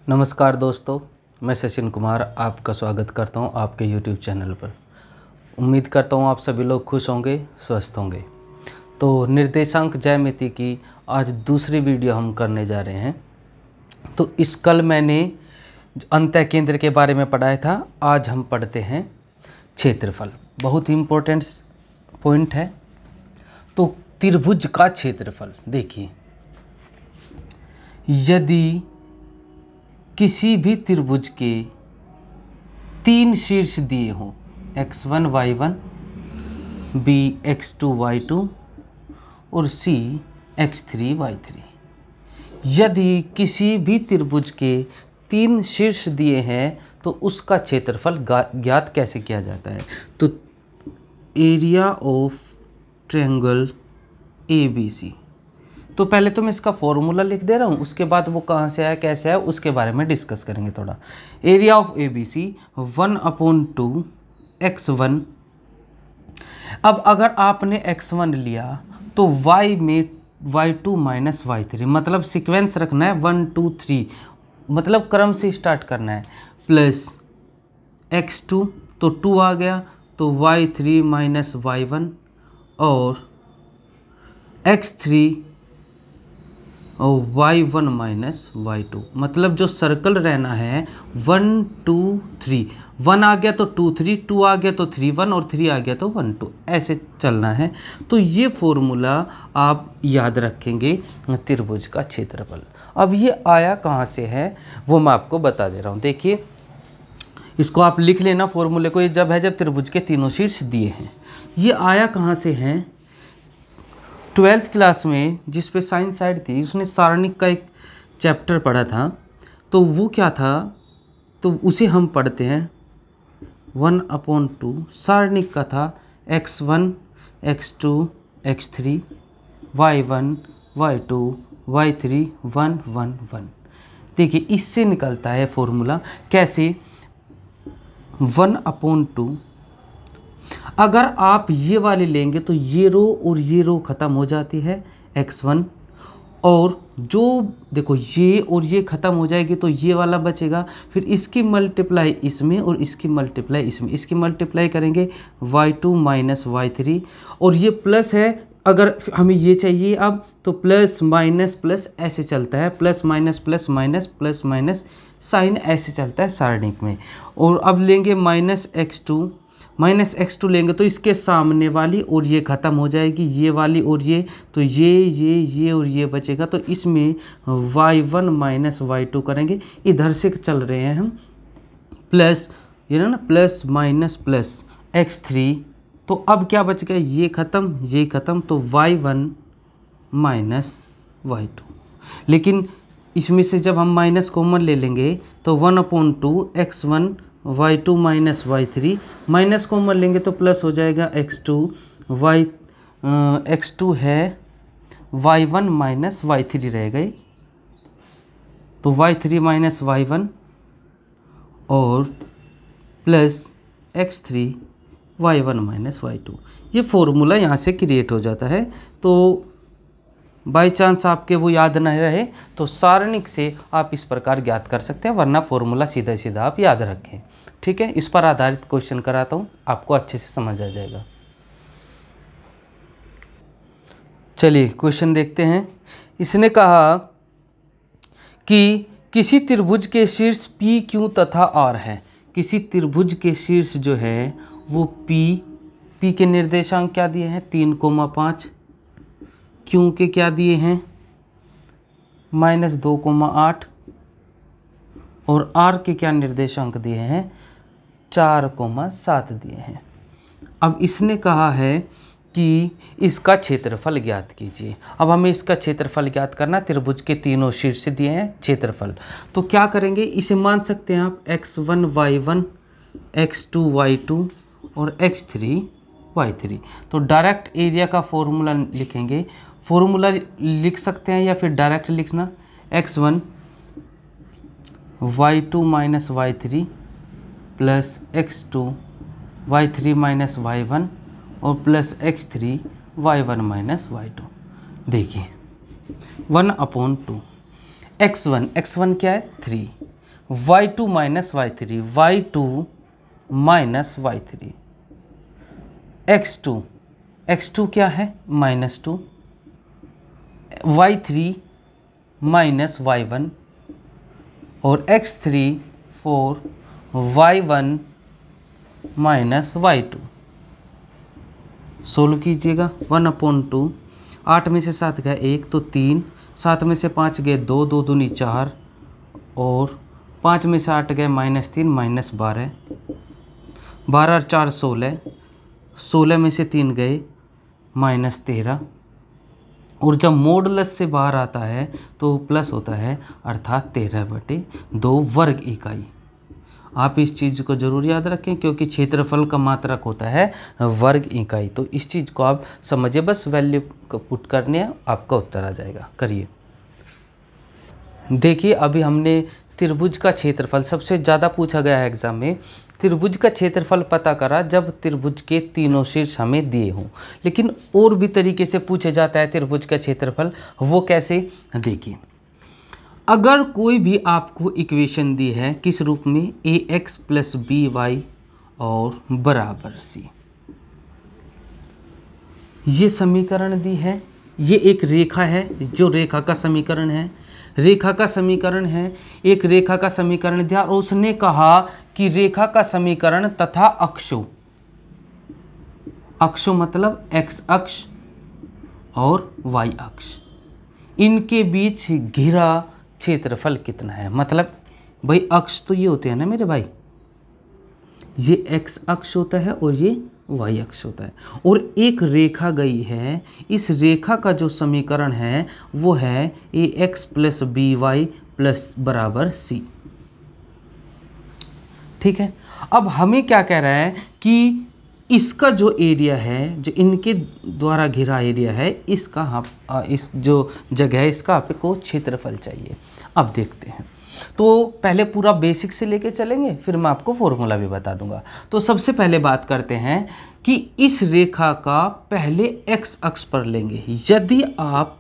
नमस्कार दोस्तों, मैं सचिन कुमार आपका स्वागत करता हूं आपके YouTube चैनल पर। उम्मीद करता हूं आप सभी लोग खुश होंगे, स्वस्थ होंगे। तो निर्देशांक ज्यामिति की आज दूसरी वीडियो हम करने जा रहे हैं। तो इस कल मैंने अंतः केंद्र के बारे में पढ़ाया था, आज हम पढ़ते हैं क्षेत्रफल। बहुत ही इम्पोर्टेंट पॉइंट है। तो त्रिभुज का क्षेत्रफल देखिए, यदि किसी भी त्रिभुज के 3 शीर्ष दिए हों, x1 y1, b x2 y2 और c x3 y3, यदि किसी भी त्रिभुज के 3 शीर्ष दिए हैं तो उसका क्षेत्रफल ज्ञात कैसे किया जाता है। तो एरिया ऑफ ट्रायंगल ABC, तो पहले तो मैं इसका फॉर्मूला लिख दे रहा हूँ, उसके बाद वो कहाँ से आया कैसे आया उसके बारे में डिस्कस करेंगे थोड़ा। Area of ABC 1/2 x1। अब अगर आपने x1 लिया तो y में y2 माइनस y3, मतलब सीक्वेंस रखना है 1 2 3, मतलब क्रम से स्टार्ट करना है, प्लस x2 तो 2 आ गया तो y3 माइनस y1 और x3 और y1 माइनस y2, मतलब जो सर्कल रहना है 1 2 3, 1 आ गया तो 2 3, 2 आ गया तो 3 1 और 3 आ गया तो 1 2, ऐसे चलना है। तो ये फॉर्मूला आप याद रखेंगे त्रिभुज का क्षेत्रफल। अब ये आया कहाँ से है वो मैं आपको बता दे रहा हूँ। देखिए, इसको आप लिख लेना फॉर्मूले को, जब त्रिभुज के तीनों शीर्ष दिए हैं। ये आया कहाँ से है, 12th क्लास में जिस पे साइंस साइड थी उसने सारणिक का एक चैप्टर पढ़ा था। तो वो क्या था, तो उसे हम पढ़ते हैं 1/2। सारणिक का था x1 x2 x3 y1 y2 y3 1 1 1। देखिए, इससे निकलता है फॉर्मूला कैसे, 1/2। अगर आप ये वाली लेंगे तो ये रो और ये रो खत्म हो जाती है x1, और जो देखो ये और ये खत्म हो जाएगी तो ये वाला बचेगा। फिर इसकी मल्टीप्लाई इसमें और इसकी मल्टीप्लाई इसमें, इसकी मल्टीप्लाई करेंगे y2 माइनस y3, और ये प्लस है, अगर हमें ये चाहिए अब तो प्लस माइनस प्लस ऐसे चलता है, plus minus plus minus plus minus sign ऐसे चलता है सारणिक में। और अब लेंगे माइनस x2 लेंगे तो इसके सामने वाली और ये खत्म हो जाएगी, ये वाली और ये, तो ये और ये बचेगा। तो इसमें y1 माइनस y2 करेंगे, इधर से चल रहे हैं हम, प्लस ये ना प्लस माइनस प्लस x3। तो अब क्या बच गया, ये खत्म, तो y1 माइनस y2। लेकिन इसमें से जब हम माइनस कॉमन ले लेंगे तो 1/2 x1 y2 minus y3, minus common लेंगे तो प्लस हो जाएगा x2 है y1 माइनस y3 रहेगा, तो y3 माइनस y1 और plus x3 y1 minus y2। ये फॉर्मूला यहाँ से क्रिएट हो जाता है। तो बाई चांस आपके वो याद नहीं रहे तो सारणिक से आप इस प्रकार ज्ञात कर सकते हैं, वरना फॉर्मूला सीधा आप याद रखें। ठीक है, इस पर आधारित क्वेश्चन कराता हूँ, आपको अच्छे से समझ आ जाएगा। चलिए क्वेश्चन देखते हैं। इसने कहा कि किसी त्रिभुज के शीर्ष P Q तथा R है। किसी त्रिभुज के शीर्ष जो है वो P के निर्देशांक क्या दिए हैं, 3,5, Q के क्या दिए हैं -2,8, और R के क्या निर्देशांक दिए हैं 4,7 दिए हैं। अब इसने कहा है कि इसका क्षेत्रफल ज्ञात कीजिए। अब हमें इसका क्षेत्रफल ज्ञात करना, त्रिभुज के तीनों शीर्ष दिए हैं क्षेत्रफल। तो क्या करेंगे, इसे मान सकते हैं आप x1 y1 x2 y2 और x3 y3। तो डायरेक्ट एरिया का फॉर्मूला लिखेंगे, फॉर्मूला लिख सकते हैं या फिर डायरेक्ट लिखना, x1 y2 minus y3 plus x2 y3 minus y1 और plus x3 y1 minus y2। देखिए 1/2 x1 क्या है 3, y2 minus y3, y2 minus y3, x2 क्या है -2, y3 माइनस y1 और x3 4 y1 minus y2। Solve कीजिएगा। 1/2, 8 में से 7 गया 1 तो 3, 7 में से 5 गए 2, 2 दूनी 4 और 5 में से 8 गए -3 -12, 12 और 4 16, 16 में से 3 गए -13 और जब मॉडुलस से बाहर आता है तो प्लस होता है अर्थात 13/2 वर्ग इकाई। आप इस चीज़ को जरूर याद रखें क्योंकि क्षेत्रफल का मात्रक होता है वर्ग इकाई। तो इस चीज़ को आप समझिए, बस वैल्यू को पुट करने हैं, आपका उत्तर आ जाएगा। करिए। देखिए अभी हमने त्रिभुज का क्षेत्रफल सबसे ज़्यादा पूछा गया है एग्जाम में, त्रिभुज का क्षेत्रफल पता करा जब त्रिभुज के तीनों शीर्ष हमें दिए हों। लेकिन और भी तरीके से पूछा जाता है त्रिभुज का क्षेत्रफल, वो कैसे? देखिए अगर कोई भी आपको इक्वेशन दी है किस रूप में, ax प्लस by और बराबर c, ये समीकरण दी है, ये एक रेखा है जो रेखा का समीकरण है, रेखा का समीकरण है, एक रेखा का समीकरण दिया और उसने कहा कि रेखा का समीकरण तथा अक्षों मतलब x अक्ष और y अक्ष, इनके बीच घिरा क्षेत्रफल कितना है। मतलब भाई अक्ष तो ये होते हैं ना मेरे भाई, ये x अक्ष होता है और ये y अक्ष होता है और एक रेखा गई है, इस रेखा का जो समीकरण है वो है ax प्लस by प्लस बराबर c। ठीक है, अब हमें क्या कह रहा है कि इसका जो एरिया है, जो इनके द्वारा घिरा एरिया है, इसका इस जो जगह है इसका आपको क्षेत्रफल चाहिए। अब देखते हैं, तो पहले पूरा बेसिक से लेके चलेंगे, फिर मैं आपको फॉर्मूला भी बता दूंगा। तो सबसे पहले बात करते हैं कि इस रेखा का पहले x अक्ष पर लेंगे। यदि आप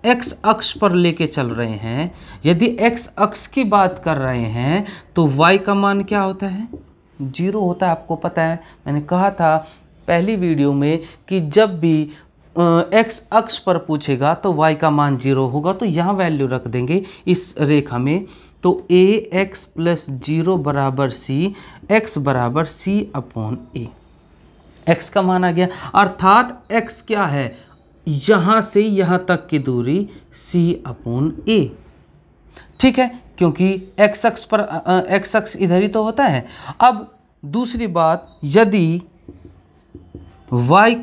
x अक्ष पर लेके चल रहे हैं, यदि x अक्ष की बात कर रहे हैं तो y का मान क्या होता है? 0 होता है। आपको पता है, मैंने कहा था पहली वीडियो में कि जब भी x अक्ष पर पूछेगा तो y का मान 0 होगा, तो यहाँ वैल्यू रख देंगे इस रेखा में। तो ax प्लस 0 बराबर c, x बराबर c/a, x का मान आ गया, अर्थात x क्या है, यहाँ से यहाँ तक की दूरी c/a। ठीक है, क्योंकि x अक्ष पर x अक्ष इधर ही तो होता है। अब दूसरी बात, यदि y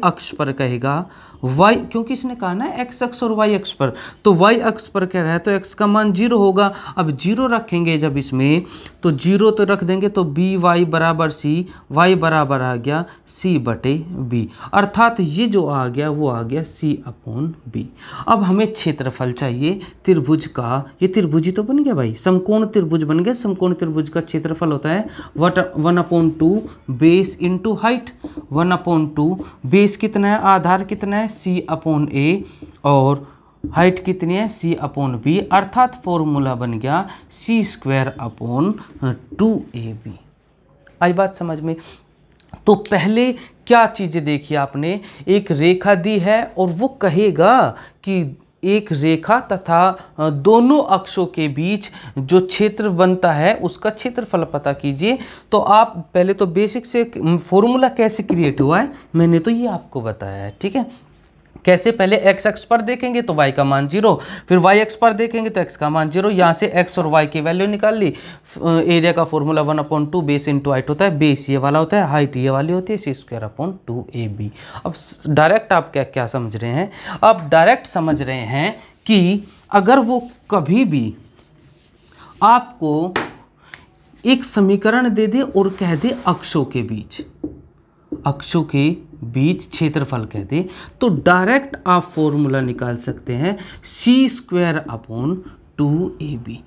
अक्ष पर कहेगा, y क्योंकि इसने कहा ना x अक्ष और y अक्ष पर, तो y अक्ष पर कह रहा है तो x का मान 0 होगा। अब 0 रखेंगे जब इसमें, तो 0 तो रख देंगे तो by बराबर c, y बराबर आ गया c/b, अर्थात ये जो आ गया वो आ गया c/b। अब हमें क्षेत्रफल चाहिए त्रिभुज का, ये त्रिभुज ही तो बन गया भाई, समकोण त्रिभुज बन गया। समकोण त्रिभुज का क्षेत्रफल होता है 1/2 बेस इंटू हाइट। 1/2 बेस कितना है, आधार कितना है c/a और हाइट कितनी है c/b, अर्थात फॉर्मूला बन गया c²/2ab। आई बात समझ में? तो पहले क्या चीजें देखी आपने, एक रेखा दी है और वो कहेगा कि एक रेखा तथा दोनों अक्षों के बीच जो क्षेत्र बनता है उसका क्षेत्रफल पता कीजिए। तो आप पहले तो बेसिक से फॉर्मूला कैसे क्रिएट हुआ है मैंने तो ये आपको बताया है। ठीक है, कैसे, पहले x अक्ष पर देखेंगे तो y का मान 0, फिर y अक्ष पर देखेंगे तो x का मान 0, यहाँ से x और y की वैल्यू निकाल ली। एरिया का फॉर्मूला 1/2 बेस इंटू हाइट होता है, बेस ये वाला होता है, हाइट ये वाली होती है, c²/2ab। अब डायरेक्ट आप क्या समझ रहे हैं, आप डायरेक्ट समझ रहे हैं कि अगर वो कभी भी आपको एक समीकरण दे दे और कह दे अक्षों के बीच क्षेत्रफल कह दे, तो डायरेक्ट आप फॉर्मूला निकाल सकते हैं c²/2ab।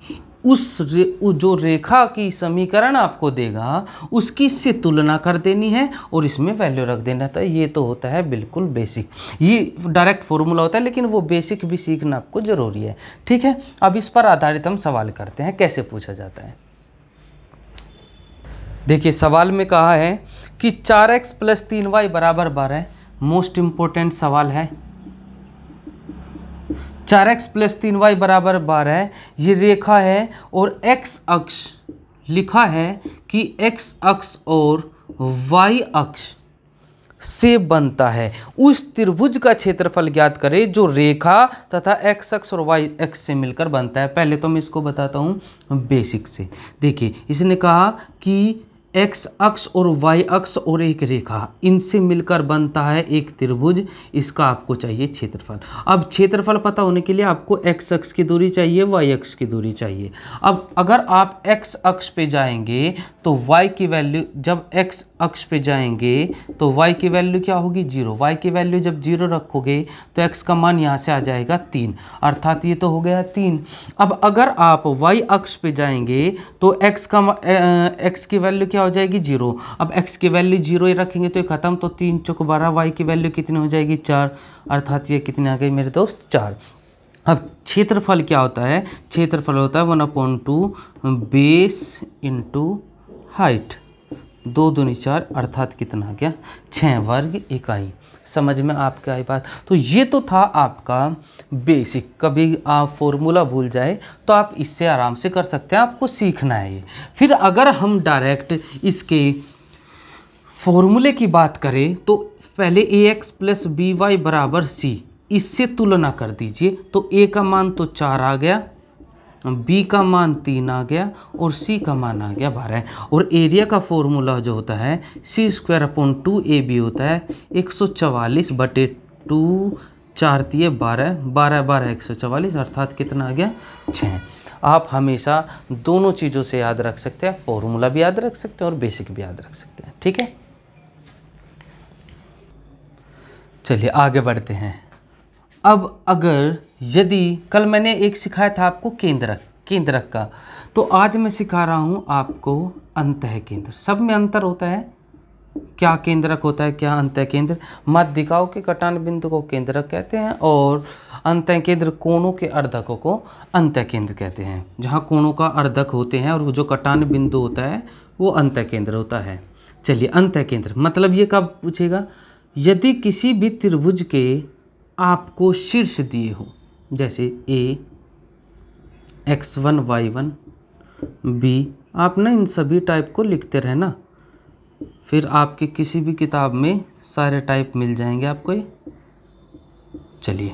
जो रेखा की समीकरण आपको देगा उसकी इससे तुलना कर देनी है और इसमें वैल्यू रख देना था। ये तो होता है बिल्कुल बेसिक, ये डायरेक्ट फॉर्मूला होता है, लेकिन वो बेसिक भी सीखना आपको जरूरी है। ठीक है, अब इस पर आधारित हम सवाल करते हैं कैसे पूछा जाता है। देखिए सवाल में कहा है कि 4x + 3y = 12। मोस्ट इंपोर्टेंट सवाल है। 4x + 3y = 12 ये रेखा है और x अक्ष लिखा है कि x अक्ष और y अक्ष से बनता है। उस त्रिभुज का क्षेत्रफल ज्ञात करें जो रेखा तथा x अक्ष और y अक्ष से मिलकर बनता है। पहले तो मैं इसको बताता हूं बेसिक से। देखिए इसने कहा कि x अक्ष और y अक्ष और एक रेखा इनसे मिलकर बनता है एक त्रिभुज, इसका आपको चाहिए क्षेत्रफल। अब क्षेत्रफल पता होने के लिए आपको x अक्ष की दूरी चाहिए, y अक्ष की दूरी चाहिए। अब अगर आप x अक्ष पे जाएंगे तो y की वैल्यू, जब x अक्ष पे जाएंगे तो y की वैल्यू क्या होगी 0। y की वैल्यू जब 0 रखोगे तो x का मान यहाँ से आ जाएगा 3, अर्थात ये तो हो गया 3। अब अगर आप y अक्ष पे जाएंगे तो x की वैल्यू क्या हो जाएगी 0। अब x की वैल्यू 0 ही रखेंगे तो ये खत्म, तो 3 × 12, y की वैल्यू कितनी हो जाएगी 4, अर्थात ये कितनी आ गई मेरे दोस्त 4। अब क्षेत्रफल क्या होता है, क्षेत्रफल होता है 1/2 बेस इंटू हाइट, 2 दूनी 4, अर्थात कितना आ गया 6 वर्ग इकाई। समझ में आपके आई बात। तो ये तो था आपका बेसिक। कभी आप फॉर्मूला भूल जाए तो आप इससे आराम से कर सकते हैं, आपको सीखना है ये। फिर अगर हम डायरेक्ट इसके फॉर्मूले की बात करें तो पहले ax + by = c, इससे तुलना कर दीजिए। तो a का मान तो 4 आ गया, b का मान 3 आ गया और c का मान आ गया 12। और एरिया का फॉर्मूला जो होता है c²/2ab होता है 144/2, 4 × 12, 12 12 144, अर्थात कितना आ गया 6। आप हमेशा दोनों चीज़ों से याद रख सकते हैं, फॉर्मूला भी याद रख सकते हैं और बेसिक भी याद रख सकते हैं। ठीक है, चलिए आगे बढ़ते हैं। अब अगर यदि कल मैंने एक सिखाया था आपको केंद्रक का, तो आज मैं सिखा रहा हूं आपको अंतः केंद्र। सब में अंतर होता है, क्या केंद्रक होता है क्या अंतः केंद्र। माध्यिकाओं के कटान बिंदु को केंद्रक कहते हैं और अंतः केंद्र कोणों के अर्धकों को अंतः केंद्र कहते हैं। जहां कोणों का अर्धक होते हैं और जो कटान बिंदु होता है वो अंतः केंद्र होता है। चलिए अंतः केंद्र मतलब ये कब पूछेगा, यदि किसी भी त्रिभुज के आपको शीर्ष दिए हो, जैसे a x1 y1 b, आप ना इन सभी टाइप को लिखते रहना, फिर आपके किसी भी किताब में सारे टाइप मिल जाएंगे आपको। चलिए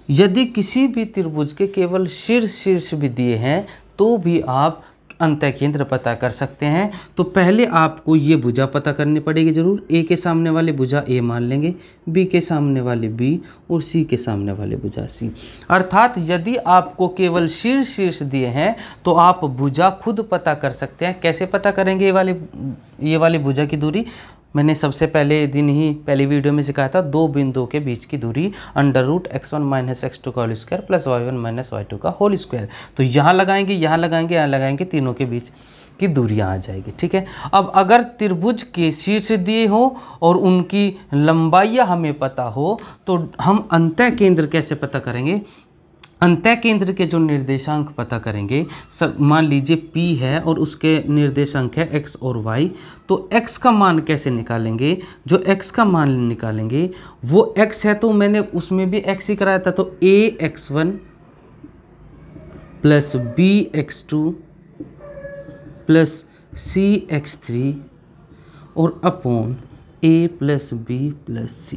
यदि किसी भी त्रिभुज के केवल शीर्ष भी दिए हैं तो भी आप अंतः केंद्र पता कर सकते हैं। तो पहले आपको ये भुजा पता करनी पड़ेगी जरूर। a के सामने वाले भुजा a मान लेंगे, b के सामने वाले b और c के सामने वाले भुजा c। अर्थात यदि आपको केवल शीर्ष दिए हैं तो आप भुजा खुद पता कर सकते हैं। कैसे पता करेंगे ये वाली भुजा की दूरी, मैंने सबसे पहले दिन ही पहली वीडियो में सिखाया था, दो बिंदुओं के बीच की दूरी √x1 - x2 का whole square plus y1 - y2 का होल स्क्वायर। तो यहाँ लगाएंगे, यहाँ लगाएंगे, यहाँ लगाएंगे, तीनों के बीच की दूरियां आ जाएगी। ठीक है, अब अगर त्रिभुज के शीर्ष दिए हो और उनकी लंबाइयां हमें पता हो तो हम अंतः केंद्र कैसे पता करेंगे। अंतः केंद्र के जो निर्देशांक पता करेंगे, मान लीजिए P है और उसके निर्देशांक है x और y, तो x का मान कैसे निकालेंगे। जो x का मान निकालेंगे वो x है, तो मैंने उसमें भी x ही कराया था, तो ax1 plus bx2 plus cx3 और upon a plus b plus c।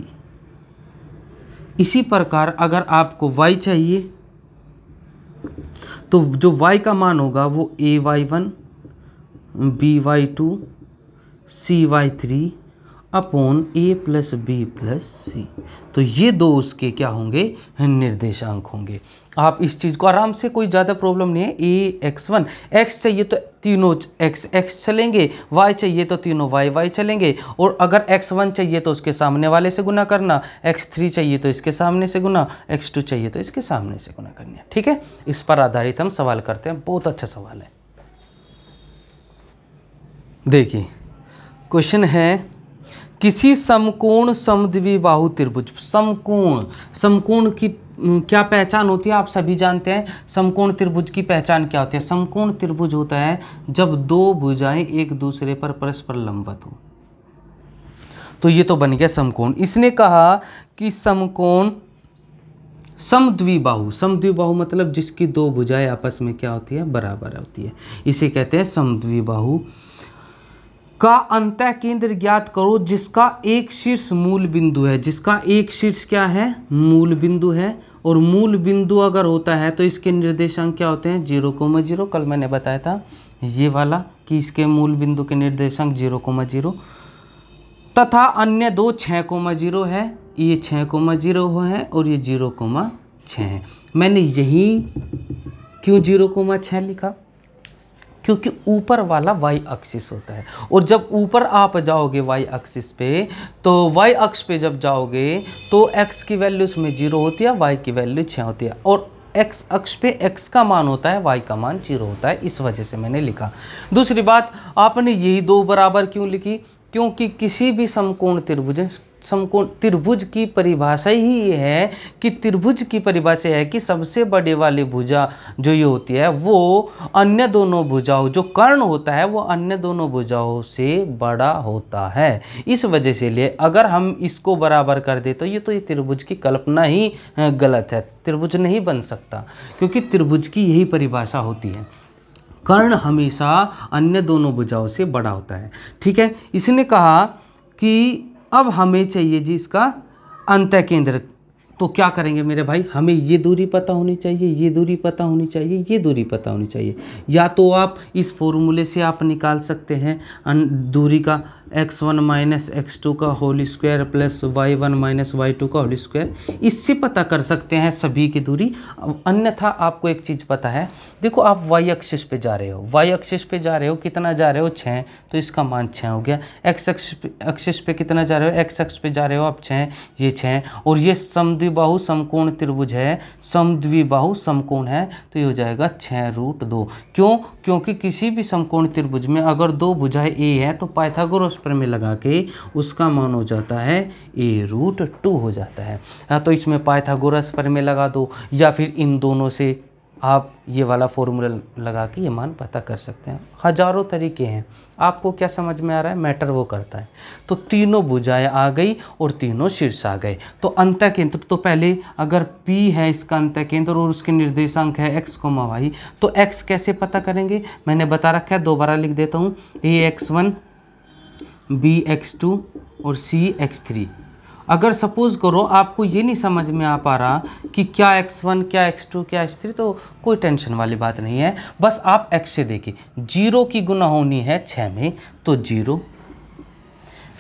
इसी प्रकार अगर आपको y चाहिए तो जो y का मान होगा वो ay1 by2 cy3 upon a plus b plus c। तो ये दो उसके क्या होंगे, निर्देशांक होंगे। आप इस चीज को आराम से, कोई ज्यादा प्रॉब्लम नहीं है। ए x1, x चाहिए तो तीनों x चलेंगे, y चाहिए तो तीनों y चलेंगे, और अगर x1 चाहिए तो उसके सामने वाले से गुना करना, x3 चाहिए तो इसके सामने से गुना, x2 चाहिए तो इसके सामने से गुना करना। ठीक है, इस पर आधारित हम सवाल करते हैं। बहुत अच्छा सवाल है। देखिए क्वेश्चन है, किसी समकोण समद्विबाहु त्रिभुज, समकोण की क्या पहचान होती है, आप सभी जानते हैं। समकोण त्रिभुज की पहचान क्या होती है? समकोण त्रिभुज होता है जब दो भुजाएं एक दूसरे पर परस्पर लंबवत हो। तो ये तो बन गया समकोण। इसने कहा कि समकोण समद्विबाहु, समद्विबाहु मतलब जिसकी दो भुजाएं आपस में क्या होती है? बराबर होती है, इसे कहते हैं समद्विबाहु। का अंतः केंद्र ज्ञात करो जिसका एक शीर्ष मूल बिंदु है। जिसका एक शीर्ष क्या है? मूल बिंदु है। और मूल बिंदु अगर होता है तो इसके निर्देशांक क्या होते हैं? 0,0। कल मैंने बताया था ये वाला कि इसके मूल बिंदु के निर्देशांक 0,0 तथा अन्य दो 6,0 है। ये 6,0 है और ये 0,6 है। मैंने यही क्यों 0,6 लिखा? क्योंकि ऊपर वाला y एक्सिस होता है, और जब ऊपर आप जाओगे y एक्सिस पे, तो y अक्ष पे जब जाओगे तो x की वैल्यू उसमें 0 होती है, y की वैल्यू 6 होती है, और x अक्ष पे x का मान होता है, y का मान 0 होता है। इस वजह से मैंने लिखा। दूसरी बात, आपने यही दो बराबर क्यों लिखी? क्योंकि किसी भी समकोण त्रिभुज की परिभाषा ही ये है कि त्रिभुज की परिभाषा है कि सबसे बड़े वाली भुजा जो ये होती है वो अन्य दोनों भुजाओं, जो कर्ण होता है वो अन्य दोनों भुजाओं से बड़ा होता है। इस वजह से लिए अगर हम इसको बराबर कर दे तो ये त्रिभुज की कल्पना ही गलत है, त्रिभुज नहीं बन सकता, क्योंकि त्रिभुज की यही परिभाषा होती है, कर्ण हमेशा अन्य दोनों भुजाओं से बड़ा होता है। ठीक है, इसने कहा कि अब हमें चाहिए जी इसका अंतः केंद्र। तो क्या करेंगे मेरे भाई? हमें ये दूरी पता होनी चाहिए, ये दूरी पता होनी चाहिए, ये दूरी पता होनी चाहिए। या तो आप इस फॉर्मूले से आप निकाल सकते हैं दूरी का x1 माइनस x2 का whole square plus y1 minus y2 का होल स्क्वायर, इससे पता कर सकते हैं सभी की दूरी। अन्यथा आपको एक चीज़ पता है, देखो आप y एक्सिस पे जा रहे हो, y एक्सिस पे जा रहे हो, कितना जा रहे हो? 6, तो इसका मान 6 हो गया। x एक्सिस पे कितना जा रहे हो? x एक्सिस पे जा रहे हो आप 6, ये 6, और ये समद्विबाहु समकोण त्रिभुज है, समद्विबाहु समकोण है, तो ये हो जाएगा 6√2। क्यों? क्योंकि किसी भी समकोण त्रिभुज में अगर दो भुजाएं a है तो पाइथागोरस प्रमेय लगा के उसका मान हो जाता है a√2 हो जाता है। तो इसमें पाइथागोरस प्रमेय लगा दो, या फिर इन दोनों से आप ये वाला फॉर्मूला लगा के ये मान पता कर सकते हैं। हजारों तरीके हैं, आपको क्या समझ में आ रहा है? मैटर वो करता है। तो तीनों भुजाएं आ गई और तीनों शीर्ष आ गए। तो अंतः केंद्र, तो पहले अगर P है इसका अंतः केंद्र और उसके निर्देशांक है x, y, तो x कैसे पता करेंगे? मैंने बता रखा है, दोबारा लिख देता हूँ, ax1 bx2 और cx3। अगर सपोज करो आपको ये नहीं समझ में आ पा रहा कि क्या x1 क्या x2 क्या x3, तो कोई टेंशन वाली बात नहीं है, बस आप x से देखिए। 0 की गुना होनी है 6 में, तो 0,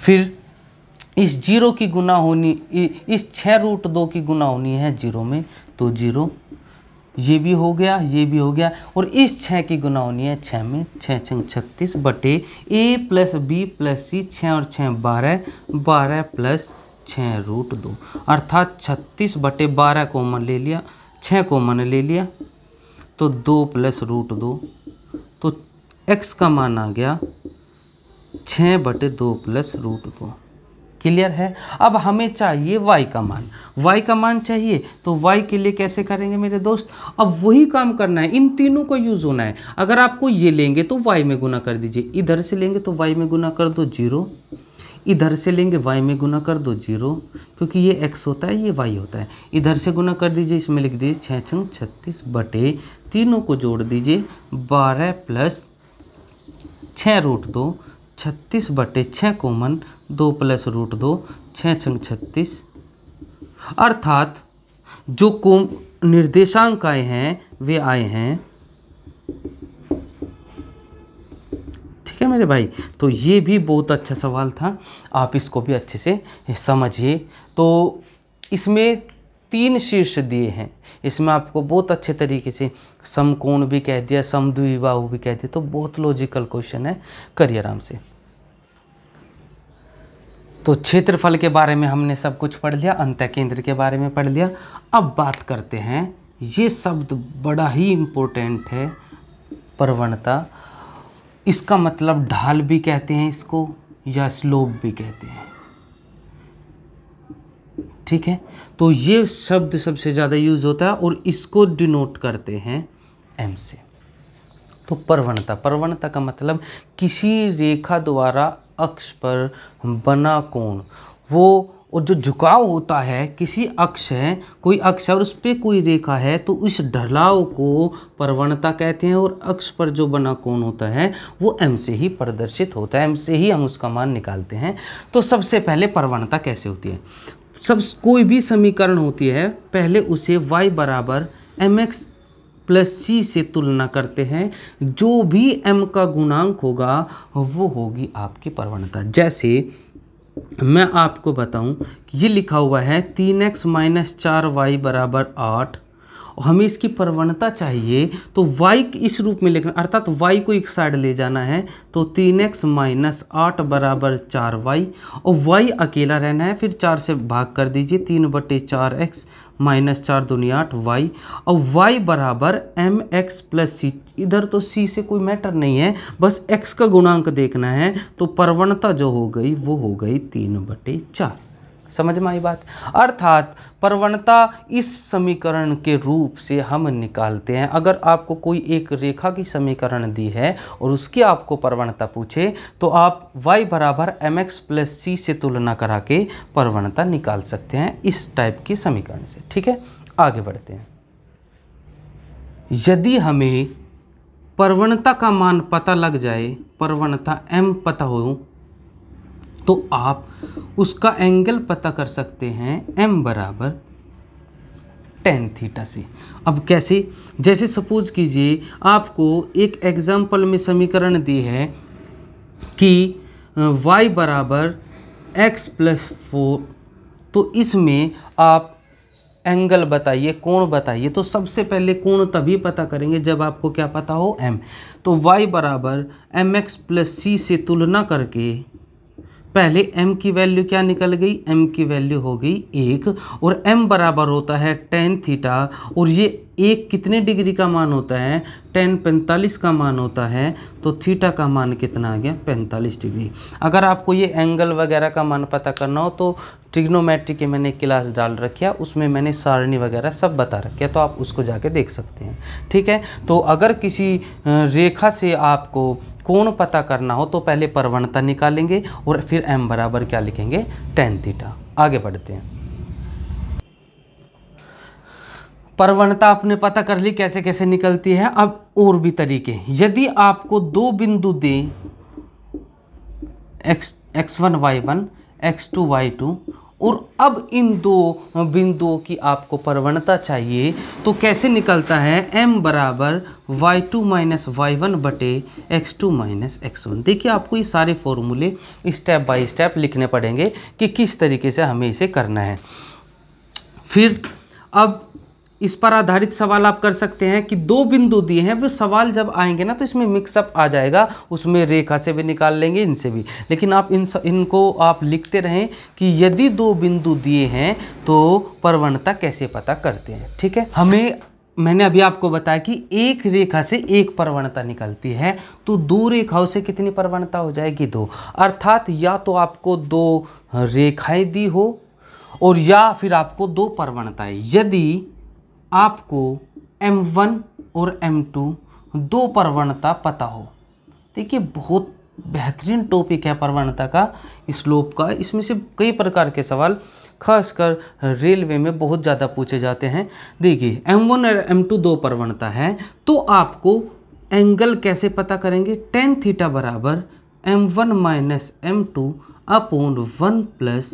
फिर इस 0 की गुना होनी, इस 6√2 की गुना होनी है 0 में, तो 0, ये भी हो गया, ये भी हो गया, और इस 6 की गुना होनी है 6 में, 6 6 36 बटे a plus b plus c, 6 और 6 12, 12 प्लस 6√2, अर्थात 36/12 कॉमन ले लिया, 6 कॉमन ले लिया, तो 2 प्लस √2, तो x का मान आ गया 6/2 प्लस √2। क्लियर है? अब हमें चाहिए y का मान, y का मान चाहिए, तो y के लिए कैसे करेंगे मेरे दोस्त? अब वही काम करना है, इन तीनों का यूज होना है। अगर आपको ये लेंगे तो y में गुना कर दीजिए, इधर से लेंगे तो y में गुना कर दो 0, इधर से लेंगे y में गुना कर दो 0, क्योंकि ये x होता है ये y होता है, इधर से गुना कर दीजिए, इसमें लिख दीजिए 6 36 बटे, तीनों को जोड़ दीजिए 12 प्लस 6√2, 36/6 कॉमन, 2 प्लस √2, 6 36, अर्थात जो निर्देशांक आए हैं वे आए हैं। ठीक है मेरे भाई, तो ये भी बहुत अच्छा सवाल था, आप इसको भी अच्छे से समझिए। तो इसमें 3 शीर्ष दिए हैं, इसमें आपको बहुत अच्छे तरीके से समकोण भी कह दिया, समद्विबाहु भी कह दिया, तो बहुत लॉजिकल क्वेश्चन है, करिए आराम से। तो क्षेत्रफल के बारे में हमने सब कुछ पढ़ लिया, अंतःकेंद्र के बारे में पढ़ लिया। अब बात करते हैं, ये शब्द बड़ा ही इंपॉर्टेंट है, प्रवणता। इसका मतलब ढाल भी कहते हैं इसको, या स्लोप भी कहते हैं, ठीक है। तो ये शब्द सबसे ज्यादा यूज होता है और इसको डिनोट करते हैं एम से। तो प्रवणता, प्रवणता का मतलब किसी रेखा द्वारा अक्ष पर बना कोण, वो और जो झुकाव होता है, किसी अक्ष है, कोई अक्ष है और उस पे कोई रेखा है, तो उस ढलाव को प्रवणता कहते हैं, और अक्ष पर जो बना कोण होता है वो एम से ही प्रदर्शित होता है, एम से ही हम उसका मान निकालते हैं। तो सबसे पहले प्रवणता कैसे होती है, कोई भी समीकरण होती है, पहले उसे y बराबर mx प्लस सी से तुलना करते हैं, जो भी m का गुणांक होगा वो होगी आपकी प्रवणता। जैसे मैं आपको बताऊं, ये लिखा हुआ है 3x माइनस 4y बराबर 8, हमें इसकी प्रवणता चाहिए, तो y इस रूप में लिखना, अर्थात y को एक साइड ले जाना है, तो 3x माइनस 8 बराबर 4y, और y अकेला रहना है, फिर 4 से भाग कर दीजिए, 3/4x माइनस 4 दूनी 8 y, और y बराबर mx प्लस सी। इधर तो c से कोई मैटर नहीं है, बस x का गुणांक देखना है, तो प्रवणता जो हो गई वो हो गई 3/4। समझ में आई बात। अर्थात प्रवणता इस समीकरण के रूप से हम निकालते हैं। अगर आपको कोई एक रेखा की समीकरण दी है और उसकी आपको प्रवणता पूछे, तो आप y बराबर mx प्लस सी से तुलना करा के प्रवणता निकाल सकते हैं इस टाइप की समीकरण से, ठीक है। आगे बढ़ते हैं। यदि हमें प्रवणता का मान पता लग जाए, प्रवणता m पता हो, तो आप उसका एंगल पता कर सकते हैं m बराबर tan थीटा से। अब कैसे, जैसे सपोज कीजिए आपको एक एग्जाम्पल में समीकरण दी है कि y बराबर x प्लस 4, तो इसमें आप एंगल बताइए, कोण बताइए। तो सबसे पहले कोण तभी पता करेंगे जब आपको क्या पता हो, m। तो y बराबर mx प्लस सी से तुलना करके पहले m की वैल्यू क्या निकल गई, m की वैल्यू हो गई 1, और m बराबर होता है tan थीटा, और ये 1 कितने डिग्री का मान होता है, tan 45 का मान होता है, तो थीटा का मान कितना आ गया, 45 डिग्री। अगर आपको ये एंगल वगैरह का मान पता करना हो तो ट्रिग्नोमेट्री की मैंने क्लास डाल रखी है, उसमें मैंने सारणी वगैरह सब बता रखी है, तो आप उसको जाके देख सकते हैं, ठीक है। तो अगर किसी रेखा से आपको कोण पता करना हो तो पहले प्रवणता निकालेंगे और फिर m बराबर क्या लिखेंगे, tan थीटा। आगे बढ़ते हैं। प्रवणता आपने पता कर ली कैसे कैसे निकलती है। अब और भी तरीके, यदि आपको दो बिंदु दें, x1 y1 x2 y2, और अब इन दो बिंदुओं की आपको प्रवणता चाहिए, तो कैसे निकलता है, m बराबर y2 माइनस y1 बटे x2 माइनस x1। देखिए आपको ये सारे फॉर्मूले स्टेप बाय स्टेप लिखने पड़ेंगे कि किस तरीके से हमें इसे करना है। फिर अब इस पर आधारित सवाल आप कर सकते हैं कि दो बिंदु दिए हैं, वो सवाल जब आएंगे ना तो इसमें मिक्सअप आ जाएगा, उसमें रेखा से भी निकाल लेंगे, इनसे भी। लेकिन आप इनको आप लिखते रहें कि यदि दो बिंदु दिए हैं तो प्रवणता कैसे पता करते हैं, ठीक है। मैंने अभी आपको बताया कि एक रेखा से एक प्रवणता निकलती है, तो दो रेखाओं से कितनी प्रवणता हो जाएगी, 2। अर्थात या तो आपको दो रेखाएं दी हो और या फिर आपको दो प्रवणताएं। यदि आपको m1 और m2 दो प्रवणता पता हो, देखिए बहुत बेहतरीन टॉपिक है प्रवणता का, स्लोप का। इसमें से कई प्रकार के सवाल खासकर रेलवे में बहुत ज़्यादा पूछे जाते हैं। देखिए m1 और m2 दो प्रवणता है, तो आपको एंगल कैसे पता करेंगे, tan थीटा बराबर m1 minus m2 upon 1 plus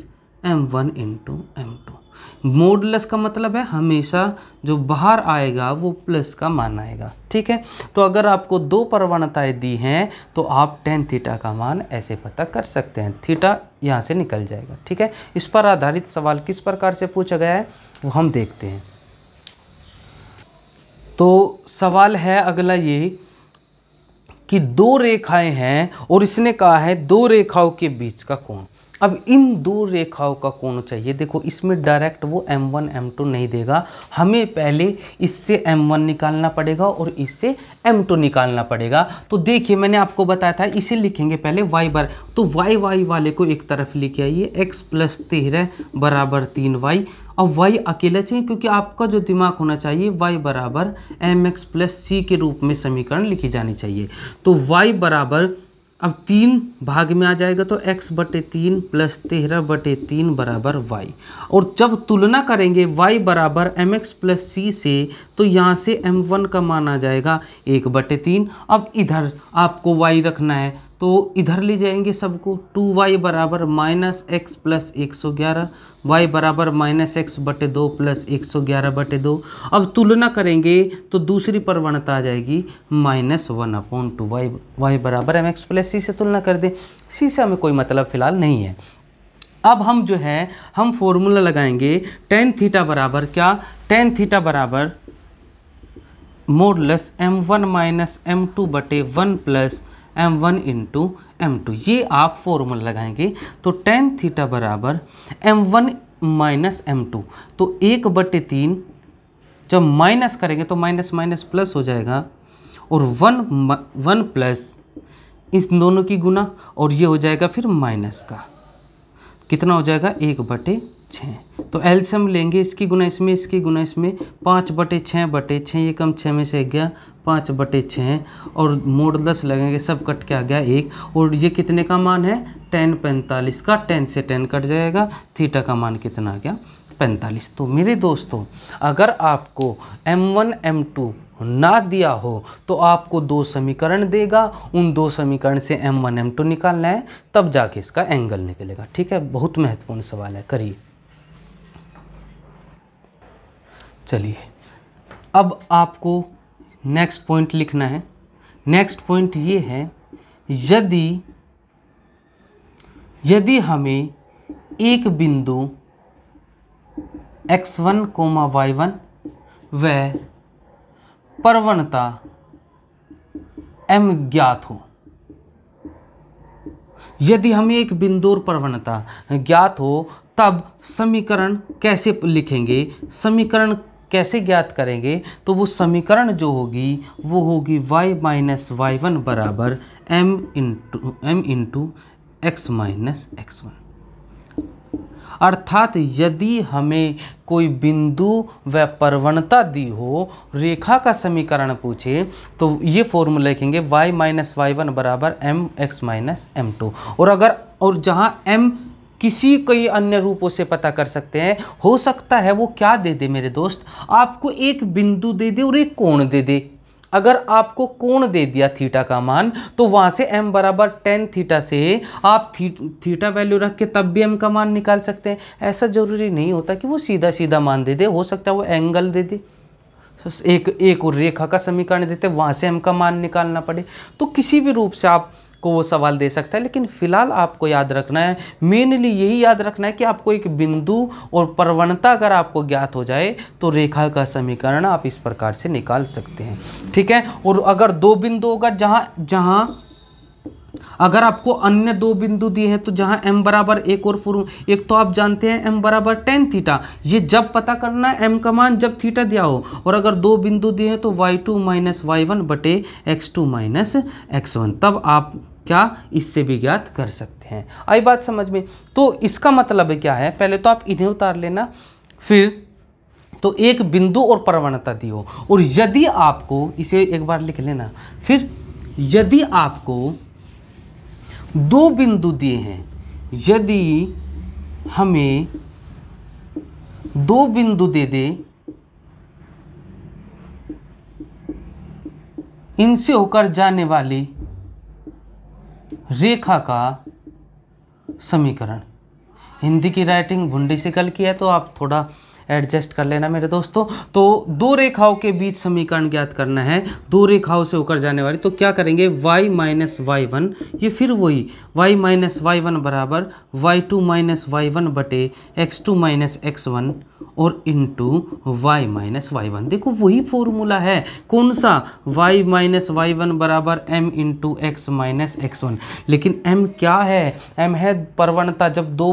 m1 into m2। Modulus का मतलब है हमेशा जो बाहर आएगा वो प्लस का मान आएगा, ठीक है। तो अगर आपको दो प्रवणताएं दी हैं तो आप tan थीटा का मान ऐसे पता कर सकते हैं, थीटा यहाँ से निकल जाएगा, ठीक है। इस पर आधारित सवाल किस प्रकार से पूछा गया है वो हम देखते हैं। तो सवाल है अगला ये कि दो रेखाएं हैं और इसने कहा है दो रेखाओं के बीच का कोण। अब इन दो रेखाओं का कोण चाहिए। देखो इसमें डायरेक्ट वो m1 m2 नहीं देगा, हमें पहले इससे m1 निकालना पड़ेगा और इससे m2 निकालना पड़ेगा। तो देखिए मैंने आपको बताया था इसे लिखेंगे पहले y बर, तो y वाले को एक तरफ लेके आइए, x + 13 = 3y। अब y अकेला चाहिए क्योंकि आपका जो दिमाग होना चाहिए y बराबर mx + c के रूप में समीकरण लिखी जानी चाहिए। तो y बराबर अब 3 भाग में आ जाएगा तो x/3 + 13/3 बराबर y। और जब तुलना करेंगे y बराबर mx + c से तो यहाँ से m1 का मान आ जाएगा 1/3। अब इधर आपको y रखना है तो इधर ले जाएंगे सबको, 2y बराबर -x + 111, y बराबर -x/2 + 111/2। अब तुलना करेंगे तो दूसरी प्रवणता आ जाएगी -1/2y, y बराबर mx + c से तुलना कर दें। c से हमें कोई मतलब फिलहाल नहीं है। अब हम जो है हम फॉर्मूला लगाएंगे tan थीटा बराबर क्या, tan थीटा बराबर modulus m1 - m2/1 + m1 × m2, ये आप फॉर्मूला लगाएंगे। तो tan थीटा बराबर m1 - m2, तो 1/3 जब माइनस करेंगे तो माइनस माइनस प्लस हो जाएगा और 1 प्लस इस दोनों की गुना और ये हो जाएगा फिर माइनस का, कितना हो जाएगा 1/6। तो एलसीएम लेंगे, इसकी गुना इसमें, इसकी गुना इसमें, 5/6/6, ये कम 6 में से गया 5/6 और मोडुलस लगेंगे, सब कट के आ गया 1। और ये कितने का मान है tan 45 का, tan से tan कट जाएगा, थीटा का मान कितना आ गया 45। तो मेरे दोस्तों अगर आपको m1 m2 ना दिया हो तो आपको दो समीकरण देगा, उन दो समीकरण से m1 m2 निकालना है, तब जाके इसका एंगल निकलेगा। ठीक है, बहुत महत्वपूर्ण सवाल है, करिए। चलिए अब आपको नेक्स्ट पॉइंट लिखना है। नेक्स्ट पॉइंट ये है, यदि हमें एक बिंदु x1, y1 व प्रवणता m ज्ञात हो, यदि हमें एक बिंदु और प्रवणता ज्ञात हो तब समीकरण कैसे लिखेंगे, समीकरण कैसे ज्ञात करेंगे? तो वो समीकरण जो होगी वो होगी y - y1 बराबर m × x - x1। अर्थात यदि हमें कोई बिंदु व प्रवणता दी हो, रेखा का समीकरण पूछे, तो ये फॉर्मूला लिखेंगे y - y1 बराबर mx - m2। और जहां m किसी कई अन्य रूपों से पता कर सकते हैं, हो सकता है वो क्या दे दे मेरे दोस्त, आपको एक बिंदु दे दे और एक कोण दे दे। अगर आपको कोण दे दिया थीटा का मान, तो वहां से m बराबर tan थीटा से आप थीटा वैल्यू रख के तब भी m का मान निकाल सकते हैं। ऐसा जरूरी नहीं होता कि वो सीधा सीधा मान दे दे, हो सकता है वो एंगल दे दे, एक और रेखा का समीकरण देते वहां से m का मान निकालना पड़े। तो किसी भी रूप से आप को वो सवाल दे सकता है, लेकिन फिलहाल आपको याद रखना है, मेनली यही याद रखना है कि आपको एक बिंदु और प्रवणता अगर आपको ज्ञात हो जाए तो रेखा का समीकरण आप इस प्रकार से निकाल सकते हैं। ठीक है, और अगर दो बिंदु होगा जहां अगर आपको अन्य दो बिंदु दिए हैं तो जहां m बराबर एक और एक तो आप जानते हैं m बराबर tan थीटा, ये जब पता करना है m का मान जब थीटा दिया हो। और अगर दो बिंदु दिए हैं तो y2 - y1 x2 - x1, तब आप क्या इससे भी ज्ञात कर सकते हैं। आई बात समझ में? तो इसका मतलब क्या है, पहले तो आप इन्हें उतार लेना, फिर तो एक बिंदु और प्रवणता दी हो, और यदि आपको इसे एक बार लिख लेना, फिर यदि आपको दो बिंदु दिए हैं, यदि हमें दो बिंदु दे दे, इनसे होकर जाने वाली रेखा का समीकरण, हिंदी की राइटिंग भुंडी से कल की है तो आप थोड़ा एडजस्ट कर लेना मेरे दोस्तों। तो दो रेखाओं के बीच समीकरण ज्ञात करना है, दो रेखाओं से होकर जाने वाली, तो क्या करेंगे y माइनस वाई वन, ये फिर वही y माइनस वाई वन बराबर y2 माइनस वाई वन बटे x2 माइनस x1 और into y minus y one. देखो वही फॉर्मूला है, कौन सा, y माइनस वाई वन बराबर m into x minus x1। लेकिन m क्या है, m है प्रवणता, जब दो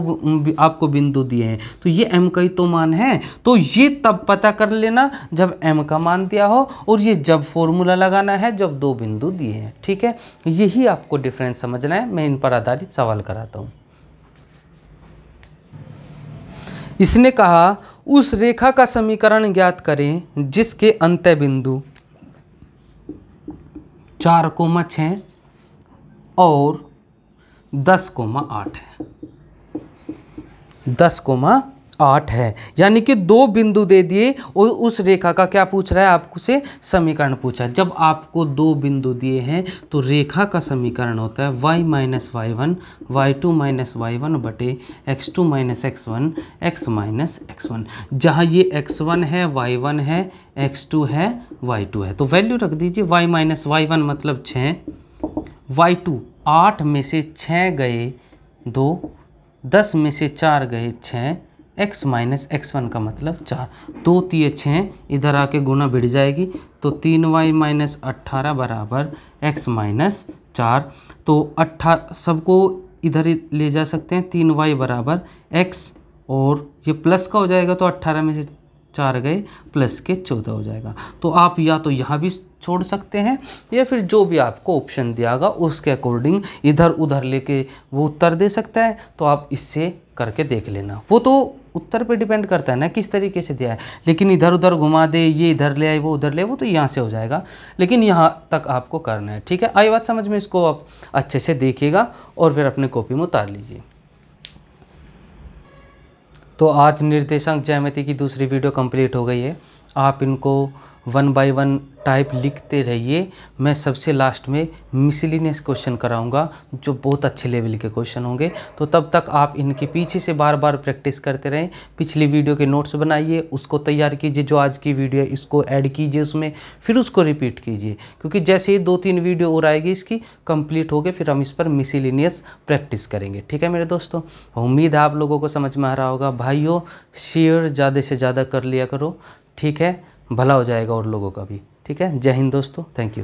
आपको बिंदु दिए हैं तो ये m का ही तो मान है, तो ये तब पता कर लेना जब m का मान दिया हो, और ये जब फॉर्मूला लगाना है जब दो बिंदु दिए हैं। ठीक है, यही आपको डिफरेंस समझना है। मैं इन पर आधारित सवाल कराता हूं। इसने कहा उस रेखा का समीकरण ज्ञात करें जिसके अंत्य बिंदु 4,6 और 10,8 है। 10,8 है, यानी कि दो बिंदु दे दिए और उस रेखा का क्या पूछ रहा है, आपसे समीकरण पूछा है। जब आपको दो बिंदु दिए हैं तो रेखा का समीकरण होता है y minus y one y2 minus y one बटे x2 minus x1 x minus x1। जहाँ ये x1 है, y1 है, x2 है, y2 है, तो वैल्यू रख दीजिए। y माइनस वाई वन मतलब 6, y2 8 में से 6 गए 2, 10 में से 4 गए 6, x माइनस x1 का मतलब 4, 2 तिये 6, इधर आके गुना भिड़ जाएगी, तो 3y माइनस 18 बराबर x माइनस 4। तो 18 सबको इधर ही ले जा सकते हैं, 3y बराबर x, और ये प्लस का हो जाएगा तो 18 में से 4 गए प्लस के 14 हो जाएगा। तो आप या तो यहाँ भी छोड़ सकते हैं या फिर जो भी आपको ऑप्शन दिया होगा उसके अकॉर्डिंग इधर उधर लेके वो उत्तर दे सकता है। तो आप इससे करके देख लेना, वो तो उत्तर पे डिपेंड करता है ना किस तरीके से दिया है। लेकिन इधर उधर घुमा दे, ये इधर ले आए वो उधर ले, वो तो यहाँ से हो जाएगा, लेकिन यहाँ तक आपको करना है। ठीक है, आई बात समझ में? इसको आप अच्छे से देखिएगा और फिर अपने कॉपी में उतार लीजिए। तो आज निर्देशांक ज्यामिति की दूसरी वीडियो कंप्लीट हो गई है। आप इनको 1 बाय 1 टाइप लिखते रहिए। मैं सबसे लास्ट में मिसलिनियस क्वेश्चन कराऊंगा जो बहुत अच्छे लेवल के क्वेश्चन होंगे। तो तब तक आप इनके पीछे से बार बार प्रैक्टिस करते रहें। पिछली वीडियो के नोट्स बनाइए, उसको तैयार कीजिए, जो आज की वीडियो है इसको ऐड कीजिए उसमें, फिर उसको रिपीट कीजिए, क्योंकि जैसे ही 2-3 वीडियो और आएगी इसकी कंप्लीट हो गए फिर हम इस पर मिसलिनियस प्रैक्टिस करेंगे। ठीक है मेरे दोस्तों, उम्मीद है आप लोगों को समझ में आ रहा होगा। भाइयों शेयर ज़्यादा से ज़्यादा कर लिया करो, ठीक है, भला हो जाएगा और लोगों का भी। ठीक है, जय हिंद दोस्तों, थैंक यू।